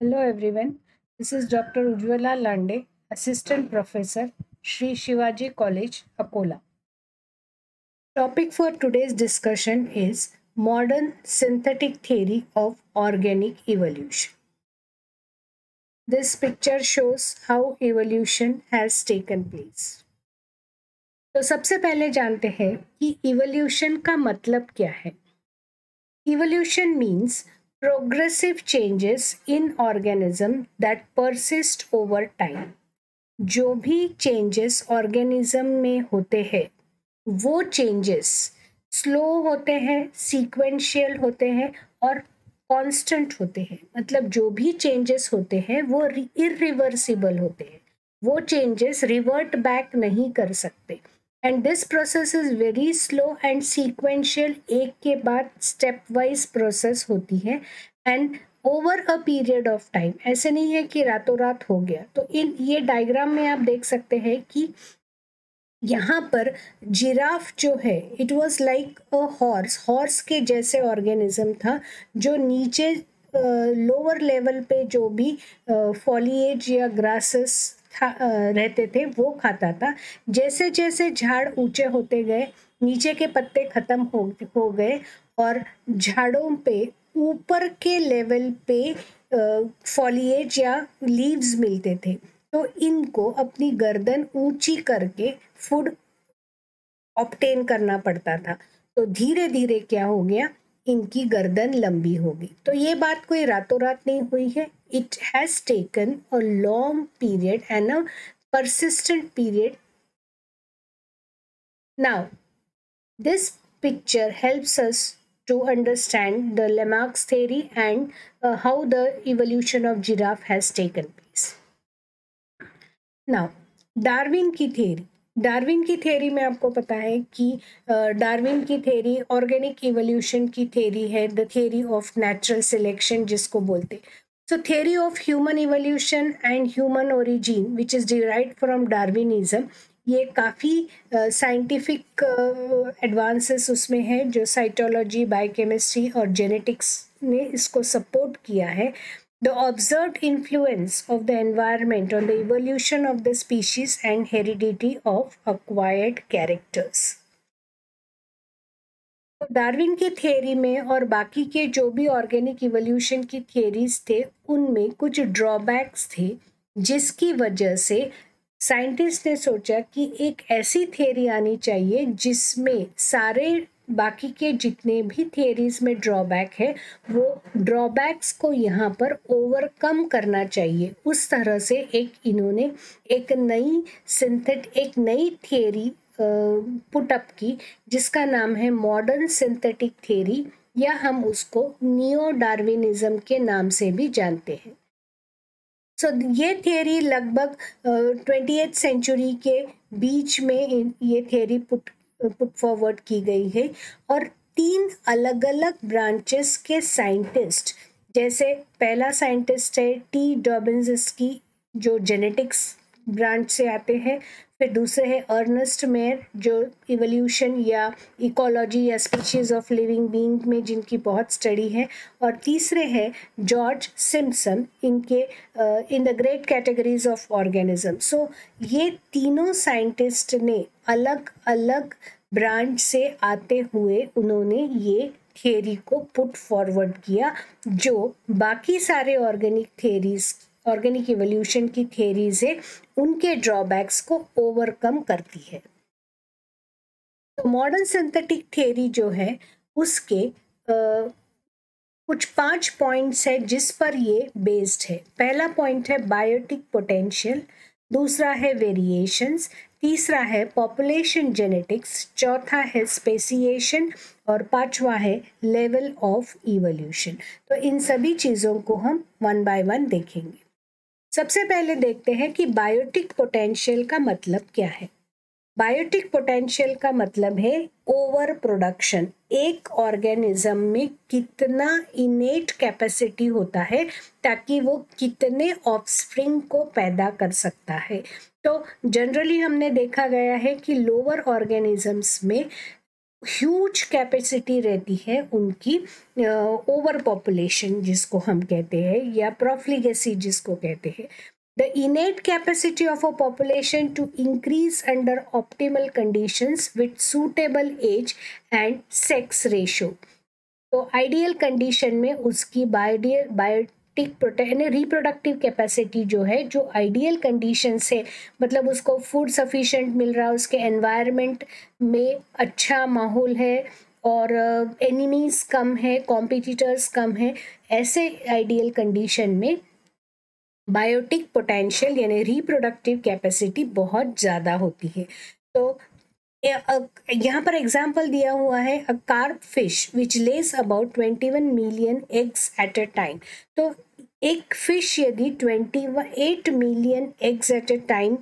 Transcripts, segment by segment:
Hello everyone, this is Dr. Ujjwala Lande, Assistant Professor, Sri Shivaji College, Akola. Topic for today's discussion is Modern Synthetic Theory of Organic Evolution. This picture shows how evolution has taken place. तो सबसे पहले जानते हैं कि evolution का मतलब क्या है. Evolution means progressive changes in organism that persist over time. जो भी चेंजेस ऑर्गेनिज्म में होते हैं वो चेंजेस स्लो होते हैं, सीक्वेंशियल होते हैं और कांस्टेंट होते हैं. मतलब जो भी चेंजेस होते हैं वो इरिवर्सिबल होते हैं, वो चेंजेस रिवर्ट बैक नहीं कर सकते. And this process is very slow and sequential, एक के बाद स्टेप वाइज प्रोसेस होती है and over a period of time. ऐसे नहीं है कि रातों रात हो गया. तो इन ये डायग्राम में आप देख सकते हैं कि यहाँ पर जिराफ जो है it was like a horse के जैसे ऑर्गेनिज्म था जो नीचे लोअर लेवल पे जो भी फॉलिएज या ग्रासेस रहते थे वो खाता था. जैसे जैसे झाड़ ऊंचे होते गए नीचे के पत्ते खत्म हो गए और झाड़ों पे ऊपर के लेवल पे फॉलिएज या लीव्स मिलते थे. तो इनको अपनी गर्दन ऊंची करके फूड ऑब्टेन करना पड़ता था. तो धीरे धीरे क्या हो गया, इनकी गर्दन लंबी होगी. तो ये बात कोई रातों रात नहीं हुई है. It has taken a long period and a persistent period. Now, this picture helps us to understand the Lamarck's theory and how the evolution of giraffe has taken place. Now, Darwin की theory. Darwin की theory में आपको पता है कि Darwin की theory organic evolution की theory है, the theory of natural selection जिसको बोलते. सो theory of human evolution and human origin which is derived from Darwinism. ये काफ़ी साइंटिफिक एडवांसेस उसमें है जो साइटोलॉजी, बायोकेमिस्ट्री और जेनेटिक्स ने इसको सपोर्ट किया है. The observed influence of the environment on the evolution of the species and heredity of acquired characters. Darwin की थियरी में और बाकी के जो भी ऑर्गेनिक इवोल्यूशन की थियरीज थे उनमें कुछ ड्रॉबैक्स थे जिसकी वजह से साइंटिस्ट ने सोचा कि एक ऐसी थियरी आनी चाहिए जिसमें सारे बाकी के जितने भी थियरीज में ड्रॉबैक है वो ड्रॉबैक्स को यहाँ पर ओवरकम करना चाहिए. उस तरह से इन्होंने एक नई थियरी पुट अप की जिसका नाम है मॉडर्न सिंथेटिक थियरी, या हम उसको नियो डार्विनिज्म के नाम से भी जानते हैं. ये थियरी लगभग 20th सेंचुरी के बीच में ये थियरी पुट फॉरवर्ड की गई है और 3 अलग अलग ब्रांचेस के साइंटिस्ट, जैसे पहला साइंटिस्ट है टी डॉबिन्सकी जो जेनेटिक्स ब्रांच से आते हैं. फिर दूसरे है अर्नेस्ट मेयर जो इवोल्यूशन या इकोलॉजी या स्पीशीज ऑफ लिविंग बीइंग में जिनकी बहुत स्टडी है. और तीसरे है जॉर्ज सिम्पसन इनके in the great categories of organism. So ये तीनों साइंटिस्ट ने अलग अलग ब्रांच से आते हुए उन्होंने ये थियरी को पुट फॉरवर्ड किया जो बाकी सारे ऑर्गेनिक इवोल्यूशन की थियरीज है उनके ड्रॉबैक्स को ओवरकम करती है. तो मॉडर्न सिंथेटिक थियरी जो है उसके कुछ 5 पॉइंट्स है जिस पर ये बेस्ड है. पहला पॉइंट है बायोटिक पोटेंशियल, दूसरा है वेरिएशंस, तीसरा है पॉपुलेशन जेनेटिक्स, चौथा है स्पेसिएशन और पांचवा है लेवल ऑफ इवोल्यूशन. तो इन सभी चीज़ों को हम वन बाय वन देखेंगे. सबसे पहले देखते हैं कि बायोटिक पोटेंशियल का मतलब क्या है. बायोटिक पोटेंशियल का मतलब है ओवर प्रोडक्शन. एक ऑर्गेनिज्म में कितना इनेट कैपेसिटी होता है ताकि वो कितने ऑफस्प्रिंग को पैदा कर सकता है. तो जनरली हमने देखा गया है कि लोअर ऑर्गेनिजम्स में ह्यूज कैपेसिटी रहती है उनकी ओवर पॉपुलेशन जिसको हम कहते हैं, या प्रोफ्लिगेसी जिसको कहते हैं. The innate capacity of a population to increase under optimal conditions with suitable age and sex ratio. तो आइडियल कंडीशन में उसकी बायोटिक रिप्रोडक्टिव कैपेसिटी जो है, जो आइडियल कंडीशन से, मतलब उसको फूड सफिशिएंट मिल रहा है, उसके एनवायरनमेंट में अच्छा माहौल है और एनिमीज कम है, कॉम्पिटिटर्स कम है, ऐसे आइडियल कंडीशन में बायोटिक पोटेंशियल यानी रिप्रोडक्टिव कैपेसिटी बहुत ज़्यादा होती है. तो यहाँ पर एग्जाम्पल दिया हुआ है, a carp fish which lays about 21 million eggs at a time. तो एक फिश यदि 28 million eggs at a time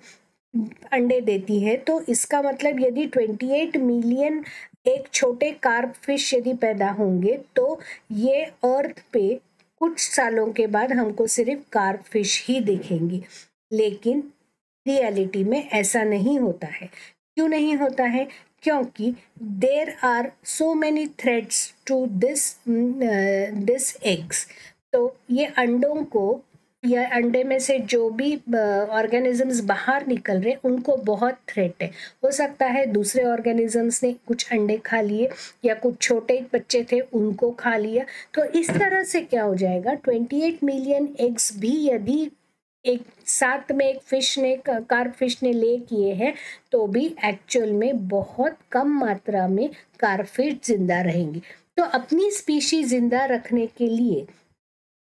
अंडे देती है, तो इसका मतलब यदि 28 मिलियन एक छोटे कार्प फिश यदि पैदा होंगे, तो ये अर्थ पे कुछ सालों के बाद हमको सिर्फ कार्प फिश ही दिखेंगी. लेकिन रियलिटी में ऐसा नहीं होता है. क्यों नहीं होता है? क्योंकि there are so many threads to this eggs. तो ये अंडों को या अंडे में से जो भी ऑर्गेनिजम्स बाहर निकल रहे, उनको बहुत थ्रेट है. हो सकता है दूसरे ऑर्गेनिजम्स ने कुछ अंडे खा लिए, या कुछ छोटे बच्चे थे उनको खा लिया. तो इस तरह से क्या हो जाएगा, 28 मिलियन एग्स भी यदि एक साथ में एक फिश ने, कार्प फिश ने ले किए हैं, तो भी एक्चुअल में बहुत कम मात्रा में कार्प फिश जिंदा रहेंगी. तो अपनी स्पीशीज जिंदा रखने के लिए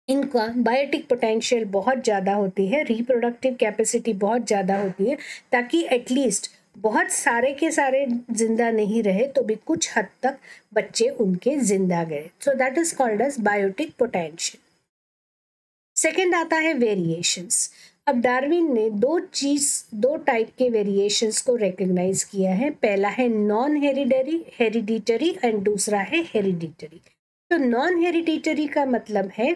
इनका बायोटिक पोटेंशियल बहुत ज़्यादा होती है, रिप्रोडक्टिव कैपेसिटी बहुत ज़्यादा होती है, ताकि एटलीस्ट बहुत सारे के सारे जिंदा नहीं रहे तो भी कुछ हद तक बच्चे उनके जिंदा गए. So that is called as biotic potential. Second आता है वेरिएशंस. अब डार्विन ने दो टाइप के वेरिएशंस को रिकॉग्नाइज किया है. पहला है नॉन हेरिडिटरी एंड दूसरा है हेरिडिटरी. तो नॉन हेरिडिटरी का मतलब है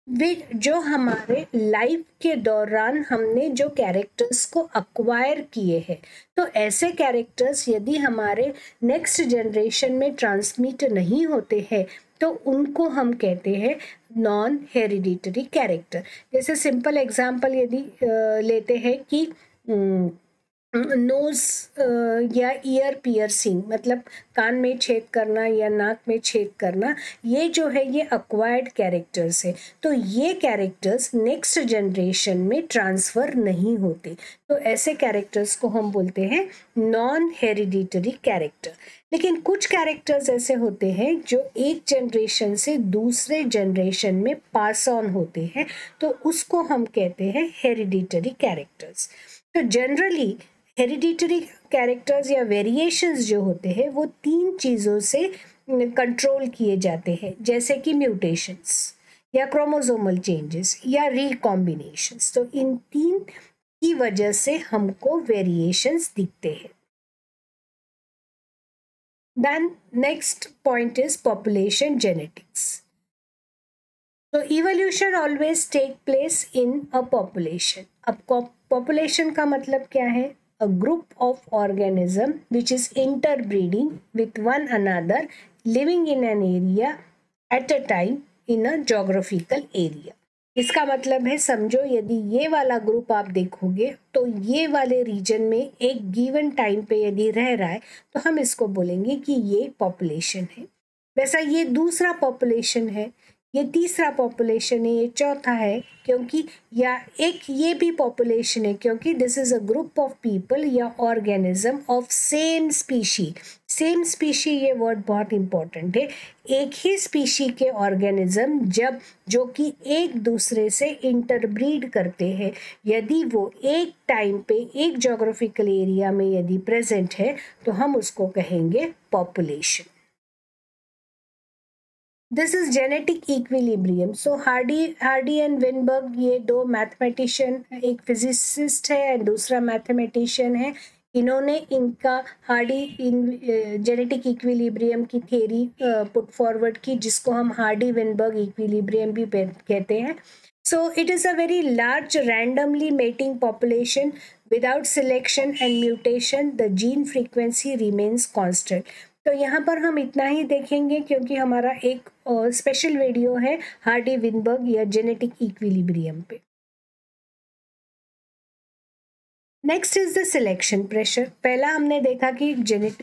वे जो हमारे लाइफ के दौरान हमने जो कैरेक्टर्स को अक्वायर किए हैं, तो ऐसे कैरेक्टर्स यदि हमारे नेक्स्ट जनरेशन में ट्रांसमिट नहीं होते हैं, तो उनको हम कहते हैं नॉन हेरिडिटरी कैरेक्टर. जैसे सिंपल एग्जांपल यदि लेते हैं कि नोज या ईयर पियर्सिंग, मतलब कान में छेद करना या नाक में छेद करना, ये जो है ये अक्वायर्ड कैरेक्टर्स है. तो ये कैरेक्टर्स नेक्स्ट जनरेशन में ट्रांसफ़र नहीं होते. तो ऐसे कैरेक्टर्स को हम बोलते हैं नॉन हेरिडिटरी कैरेक्टर. लेकिन कुछ कैरेक्टर्स ऐसे होते हैं जो एक जनरेशन से दूसरे जनरेशन में पास ऑन होते हैं, तो उसको हम कहते हैं हेरिडिटरी कैरेक्टर्स. तो जनरली हेरिडिटरी कैरेक्टर्स या वेरिएशंस जो होते हैं वो 3 चीज़ों से कंट्रोल किए जाते हैं, जैसे कि म्यूटेशंस या क्रोमोसोमल चेंजेस या रिकॉम्बिनेशंस. तो इन 3 की वजह से हमको वेरिएशंस दिखते हैं. Then next point is population genetics. So evolution always take place in a population. अब population का मतलब क्या है? A group of organism which is interbreeding with one another, living in an area at a time in a geographical area. इसका मतलब है, समझो यदि ये वाला ग्रुप आप देखोगे तो ये वाले रीजन में एक गिवन टाइम पे यदि रह रहा है, तो हम इसको बोलेंगे कि ये पॉपुलेशन है. वैसा ये दूसरा पॉपुलेशन है, ये तीसरा पॉपुलेशन है, ये चौथा है, क्योंकि या एक ये भी पॉपुलेशन है क्योंकि this is a group of people या organism of same species. Same species ये वर्ड बहुत इंपॉर्टेंट है. एक ही स्पीशी के ऑर्गेनिज्म जब जो कि एक दूसरे से इंटरब्रीड करते हैं, यदि वो एक टाइम पे एक जोग्राफिकल एरिया में यदि प्रेजेंट है, तो हम उसको कहेंगे population. This is genetic equilibrium. So Hardy and Weinberg, ये 2 मैथमेटिशियन, एक फिजिसिस्ट है एंड दूसरा मैथमेटिशियन है, इन्होंने इनका हार्डी इन जेनेटिक इक्विलिब्रियम की थ्योरी पुट फॉरवर्ड की, जिसको हम हार्डी विनबर्ग इक्विलिब्रियम भी कहते हैं. So it is a very large randomly mating population without selection and mutation the gene frequency remains constant. तो यहाँ पर हम इतना ही देखेंगे क्योंकि हमारा एक स्पेशल वीडियो है हार्डी विनबर्ग या जेनेटिक इक्विलिब्रियम पे। Next is the selection pressure. पहला हमने देखा कि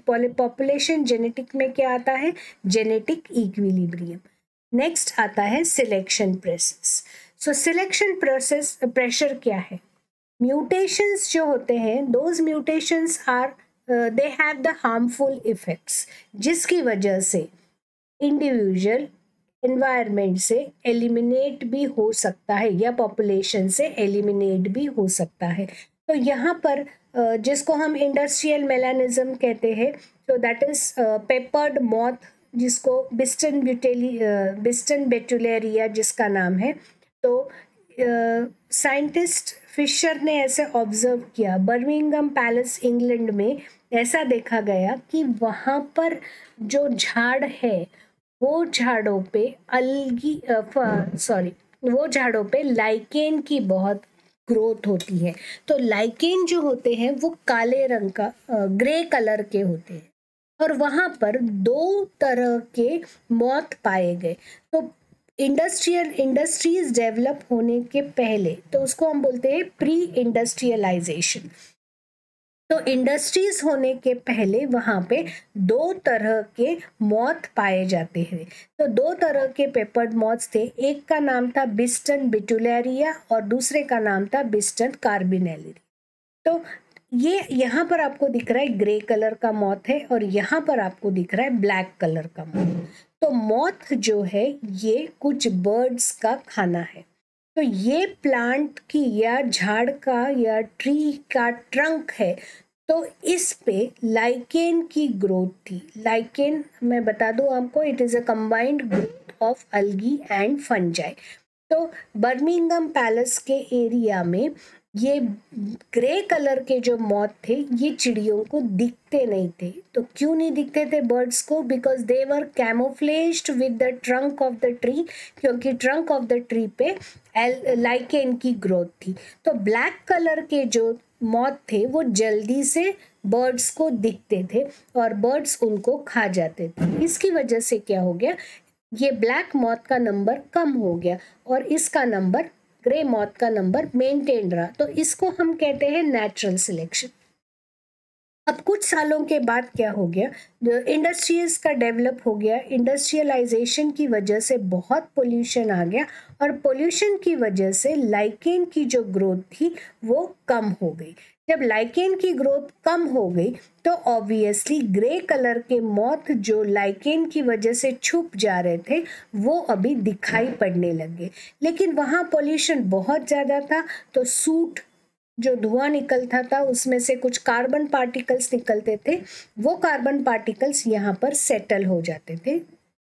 पॉपुलेशन जेनेटिक में क्या आता है, जेनेटिक इक्विलिब्रियम। नेक्स्ट आता है selection process. So selection process pressure क्या है, म्यूटेशंस जो होते हैं, those mutations are they have the harmful effects, जिसकी वजह से इंडिविजुअल एनवायरनमेंट से एलिमिनेट भी हो सकता है या पॉपुलेशन से एलिमिनेट भी हो सकता है। तो यहाँ पर जिसको हम इंडस्ट्रियल मेलानिज्म कहते हैं, तो दैट इज पेपर्ड मॉथ, जिसको बिस्टन बेटुलेरिया जिसका नाम है। तो साइंटिस्ट फिशर ने ऐसे ऑब्जर्व किया, बर्मिंघम पैलेस इंग्लैंड में ऐसा देखा गया कि वहाँ पर जो झाड़ है वो झाड़ों पे वो झाड़ों पे लाइकेन की बहुत ग्रोथ होती है। तो लाइकेन जो होते हैं वो काले रंग का ग्रे कलर के होते हैं और वहां पर दो तरह के मॉथ पाए गए। तो इंडस्ट्रीज डेवलप होने के पहले, तो उसको हम बोलते हैं प्री इंडस्ट्रियलाइजेशन। तो इंडस्ट्रीज होने के पहले वहां पे दो तरह के मॉथ पाए जाते हैं। तो दो तरह के पेपर्ड मॉथ्स थे, एक का नाम था बिस्टन बिटुलेरिया और दूसरे का नाम था बिस्टन कार्बिनेलिरी। तो ये यहाँ पर आपको दिख रहा है ग्रे कलर का मॉथ है और यहाँ पर आपको दिख रहा है ब्लैक कलर का मॉथ। तो मॉथ जो है ये कुछ बर्ड्स का खाना है। तो ये प्लांट की या झाड़ का या ट्री का ट्रंक है, तो इस पे लाइकेन की ग्रोथ थी। लाइकेन मैं बता दूं आपको, it is a combined growth of algae and fungi. तो बर्मिंघम पैलेस के एरिया में ये ग्रे कलर के जो मॉथ थे ये चिड़ियों को दिखते नहीं थे। तो क्यों नहीं दिखते थे बर्ड्स को, because they were camouflaged with the trunk of the tree, क्योंकि ट्रंक ऑफ द ट्री पे लाइकेन की ग्रोथ थी। तो ब्लैक कलर के जो मॉथ थे वो जल्दी से बर्ड्स को दिखते थे और बर्ड्स उनको खा जाते थे। इसकी वजह से क्या हो गया, ये ब्लैक मॉथ का नंबर कम हो गया और इसका नंबर, ग्रे मॉथ का नंबर मेंटेन रहा। तो इसको हम कहते हैं नेचुरल सिलेक्शन। अब कुछ सालों के बाद क्या हो गया, इंडस्ट्रीज का डेवलप हो गया, इंडस्ट्रियलाइजेशन की वजह से बहुत पोल्यूशन आ गया और पोल्यूशन की वजह से लाइकेन की जो ग्रोथ थी वो कम हो गई। जब लाइकेन की ग्रोथ कम हो गई तो ऑब्वियसली ग्रे कलर के मॉथ जो लाइकेन की वजह से छुप जा रहे थे वो अभी दिखाई पड़ने लगे। लेकिन वहाँ पोल्यूशन बहुत ज़्यादा था, तो सूट जो धुआं निकलता था उसमें से कुछ कार्बन पार्टिकल्स निकलते थे, वो कार्बन पार्टिकल्स यहाँ पर सेटल हो जाते थे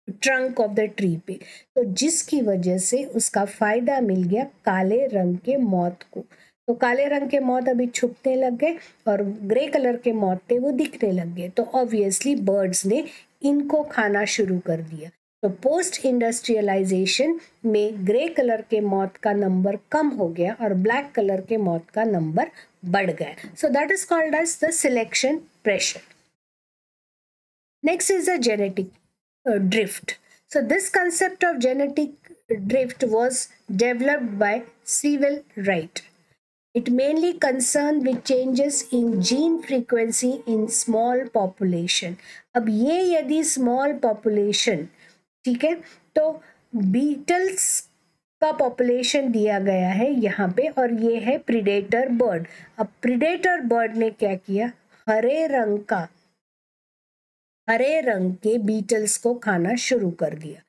ट्रंक ऑफ द ट्री पे। तो जिसकी वजह से उसका फायदा मिल गया काले रंग के मॉथ को। तो काले रंग के मॉथ अभी छुपने लग गए और ग्रे कलर के मॉथ थे वो दिखने लग गए। तो ऑब्वियसली बर्ड्स ने इनको खाना शुरू कर दिया। तो पोस्ट इंडस्ट्रियलाइजेशन में ग्रे कलर के मॉथ का नंबर कम हो गया और ब्लैक कलर के मॉथ का नंबर बढ़ गया। So that is called as the selection pressure. Next is the genetic drift. So this concept of genetic drift was developed by Sewell Wright. It mainly concerned with changes in gene frequency in small population. अब ये यदि small population, ठीक है, तो Beatles का population दिया गया है यहाँ पे और ये है प्रीडेटर बर्ड। अब प्रीडेटर बर्ड ने क्या किया, हरे रंग के बीटल्स को खाना शुरू कर दिया।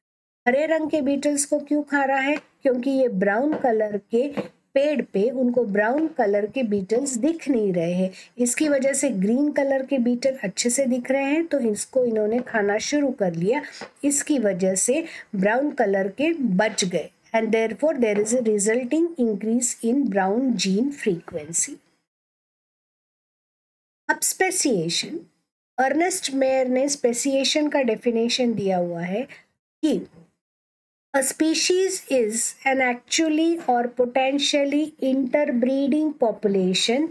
हरे रंग के बीटल्स को क्यों खा रहा है, क्योंकि ये ब्राउन कलर के पेड़ पे उनको ब्राउन कलर के बीटल्स दिख नहीं रहे हैं, इसकी वजह से ग्रीन कलर के बीटल अच्छे से दिख रहे हैं, तो इसको इन्होंने खाना शुरू कर लिया। इसकी वजह से ब्राउन कलर के बच गए and therefore there is a resulting increase in brown gene frequency. अब स्पेसिएशन, अर्नेस्ट मेयर ने स्पेसिएशन का डेफिनेशन दिया हुआ है कि a species is an actually or potentially interbreeding population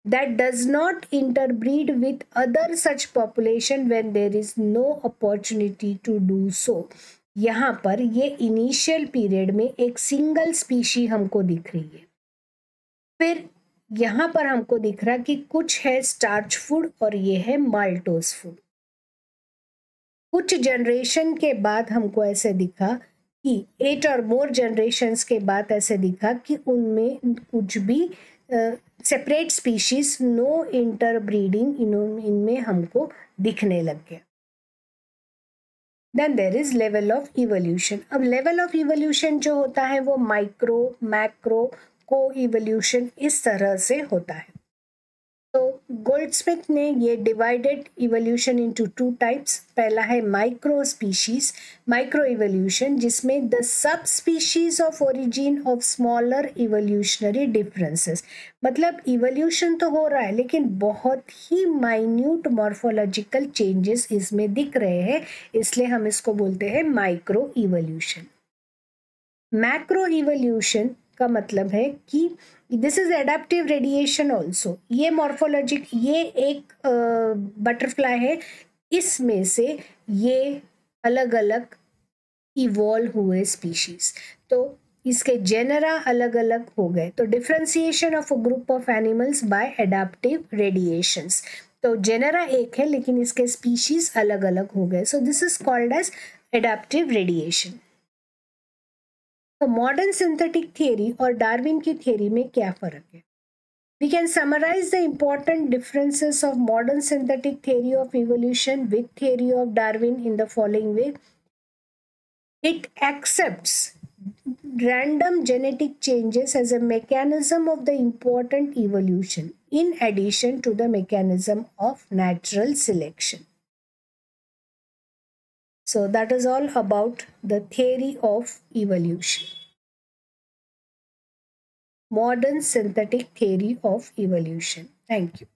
that does not interbreed with other such population when there is no opportunity to do so. यहाँ पर ये इनिशियल पीरियड में एक सिंगल स्पीशी हमको दिख रही है। फिर यहाँ पर हमको दिख रहा कि कुछ है स्टार्च फूड और ये है माल्टोस फूड। कुछ जनरेशन के बाद हमको ऐसे दिखा कि 8 और मोर जनरेशन्स के बाद ऐसे दिखा कि उनमें कुछ भी सेपरेट स्पीशीज, नो इंटरब्रीडिंग इनमें हमको दिखने लग गया। Then there is level of evolution. अब लेवल ऑफ इवोल्यूशन जो होता है वो माइक्रो, मैक्रो, को इवोल्यूशन इस तरह से होता है। तो गोल्डस्मिथ ने ये डिवाइडेड इवोल्यूशन इनटू 2 टाइप्स। पहला है माइक्रो स्पीशीज, माइक्रो इवोल्यूशन, जिसमें the sub species of origin of smaller evolutionary differences, मतलब इवोल्यूशन तो हो रहा है लेकिन बहुत ही माइन्यूट मॉर्फोलॉजिकल चेंजेस इसमें दिख रहे हैं, इसलिए हम इसको बोलते हैं माइक्रो इवोल्यूशन। मैक्रो इवोल्यूशन का मतलब है कि this is adaptive radiation also. ये मॉर्फोलॉजिक, ये एक बटरफ्लाई है, इसमें से ये अलग अलग इवॉल्व हुए स्पीशीज, तो इसके जेनरा अलग अलग हो गए। तो differentiation of a group of animals by adaptive radiations, तो जेनरा एक है लेकिन इसके स्पीशीज अलग अलग हो गए। So this is called as adaptive radiation. तो मॉडर्न सिंथेटिक थियरी और डार्विन की थियरी में क्या फर्क है? We can summarize the important differences of modern synthetic theory of evolution with theory of Darwin in the following way. It accepts random genetic changes as a mechanism of the important evolution in addition to the mechanism of natural selection. So that is all about the theory of evolution. Modern synthetic theory of evolution. Thank you.